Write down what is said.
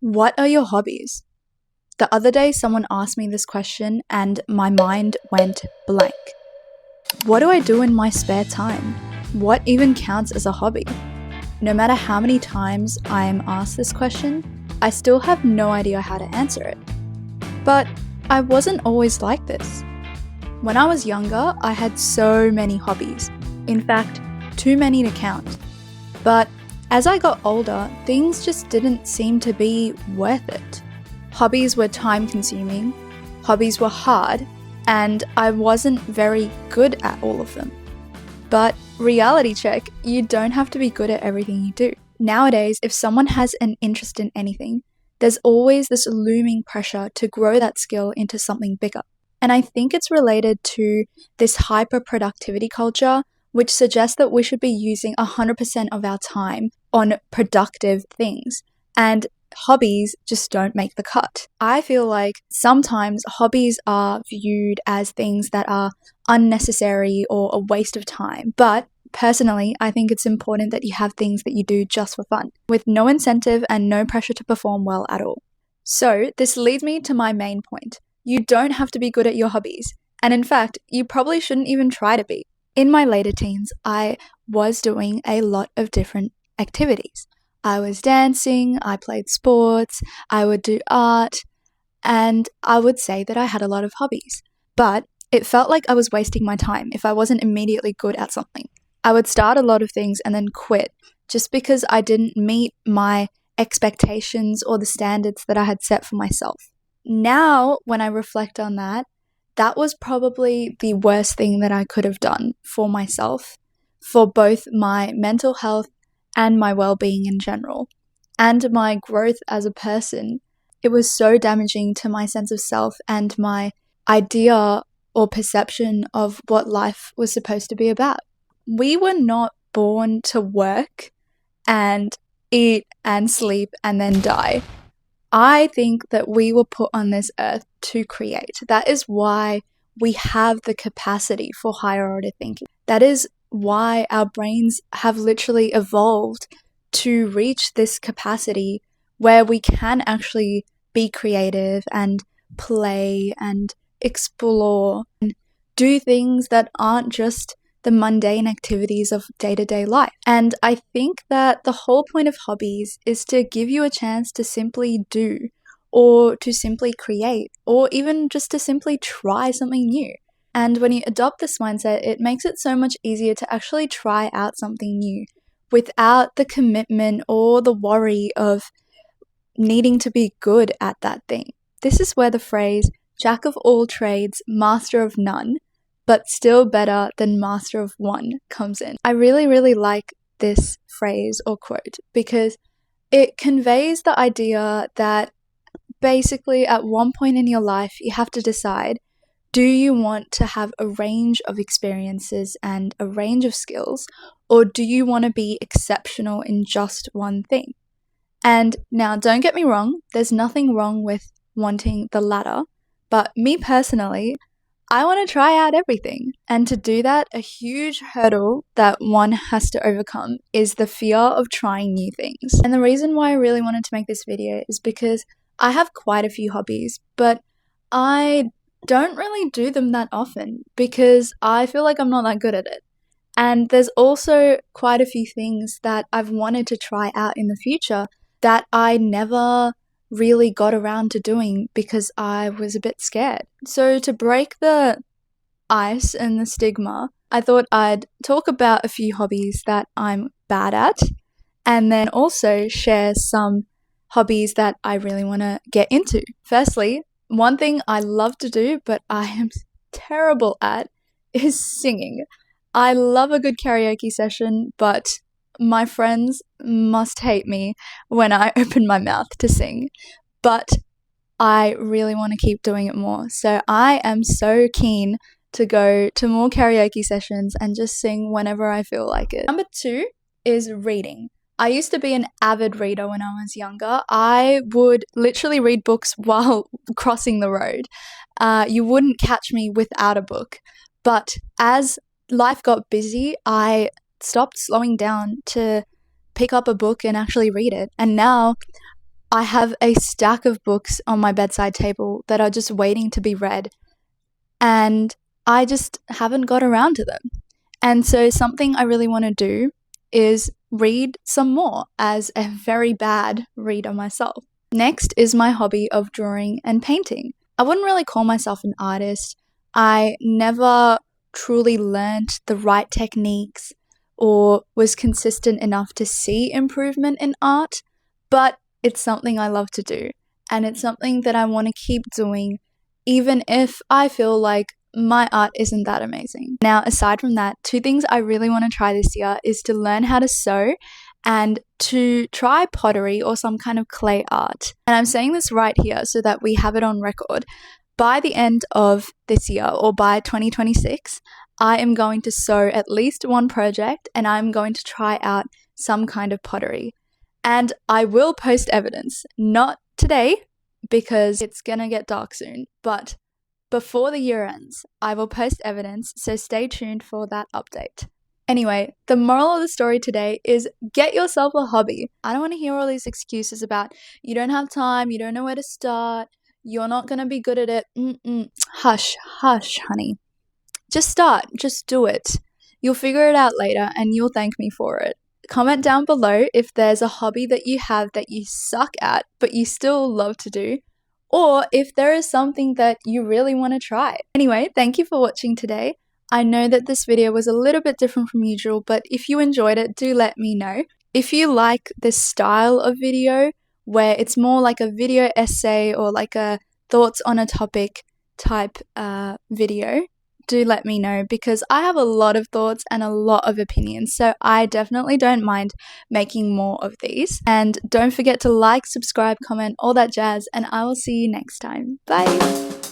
What are your hobbies? The other day, someone asked me this question and my mind went blank. What do I do in my spare time? What even counts as a hobby? No matter how many times I am asked this question, I still have no idea how to answer it. But I wasn't always like this. When I was younger, I had so many hobbies. In fact, too many to count. But as I got older, things just didn't seem to be worth it. Hobbies were time-consuming, hobbies were hard, and I wasn't very good at all of them. But reality check, you don't have to be good at everything you do. Nowadays, if someone has an interest in anything, there's always this looming pressure to grow that skill into something bigger. And I think it's related to this hyper-productivity culture, which suggests that we should be using 100% of our time on productive things. And hobbies just don't make the cut. I feel like sometimes hobbies are viewed as things that are unnecessary or a waste of time. But personally, I think it's important that you have things that you do just for fun, with no incentive and no pressure to perform well at all. So this leads me to my main point. You don't have to be good at your hobbies. And in fact, you probably shouldn't even try to be. In my later teens, I was doing a lot of different activities. I was dancing, I played sports, I would do art, and I would say that I had a lot of hobbies. But it felt like I was wasting my time if I wasn't immediately good at something. I would start a lot of things and then quit just because I didn't meet my expectations or the standards that I had set for myself. Now, when I reflect on that, that was probably the worst thing that I could have done for myself, for both my mental health and my well-being in general, and my growth as a person. It was so damaging to my sense of self and my idea or perception of what life was supposed to be about. We were not born to work and eat and sleep and then die. I think that we were put on this earth to create. That is why we have the capacity for higher order thinking. That is why our brains have literally evolved to reach this capacity where we can actually be creative and play and explore and do things that aren't just the mundane activities of day-to-day life. And I think that the whole point of hobbies is to give you a chance to simply do, or to simply create, or even just to simply try something new. And when you adopt this mindset, it makes it so much easier to actually try out something new without the commitment or the worry of needing to be good at that thing. This is where the phrase, jack of all trades, master of none, but still better than master of one comes in. I really, really like this phrase or quote because it conveys the idea that basically at one point in your life, you have to decide, do you want to have a range of experiences and a range of skills, or do you want to be exceptional in just one thing? And now, don't get me wrong, there's nothing wrong with wanting the latter, but me personally, I want to try out everything. And to do that, a huge hurdle that one has to overcome is the fear of trying new things. And the reason why I really wanted to make this video is because I have quite a few hobbies, but I don't really do them that often because I feel like I'm not that good at it. And there's also quite a few things that I've wanted to try out in the future that I never really got around to doing because I was a bit scared. So to break the ice and the stigma, I thought I'd talk about a few hobbies that I'm bad at and then also share some hobbies that I really want to get into. Firstly, one thing I love to do but I am terrible at is singing. I love a good karaoke session, but my friends must hate me when I open my mouth to sing, but I really want to keep doing it more. So I am so keen to go to more karaoke sessions and just sing whenever I feel like it. Number 2 is reading. I used to be an avid reader when I was younger. I would literally read books while crossing the road. You wouldn't catch me without a book. But as life got busy, I stopped slowing down to pick up a book and actually read it. And now I have a stack of books on my bedside table that are just waiting to be read, and I just haven't got around to them. And so something I really want to do is read some more, as a very bad reader myself. Next is my hobby of drawing and painting. I wouldn't really call myself an artist. I never truly learned the right techniques or was consistent enough to see improvement in art, but it's something I love to do, and it's something that I want to keep doing, even if I feel like my art isn't that amazing. Now, aside from that, two things I really want to try this year is to learn how to sew and to try pottery or some kind of clay art. And I'm saying this right here so that we have it on record. By the end of this year, or by 2026, I am going to sew at least one project, and I'm going to try out some kind of pottery. And I will post evidence, not today because it's gonna get dark soon, but before the year ends, I will post evidence, so stay tuned for that update. Anyway, the moral of the story today is get yourself a hobby. I don't want to hear all these excuses about you don't have time, you don't know where to start, you're not gonna be good at it. Hush, hush, honey. Just start, just do it. You'll figure it out later and you'll thank me for it. Comment down below if there's a hobby that you have that you suck at but you still love to do, or if there is something that you really want to try. Anyway, thank you for watching today. I know that this video was a little bit different from usual, but if you enjoyed it, do let me know. If you like this style of video, where it's more like a video essay or like a thoughts on a topic type video, do let me know, because I have a lot of thoughts and a lot of opinions, so I definitely don't mind making more of these. And don't forget to like, subscribe, comment, all that jazz, and I will see you next time. Bye!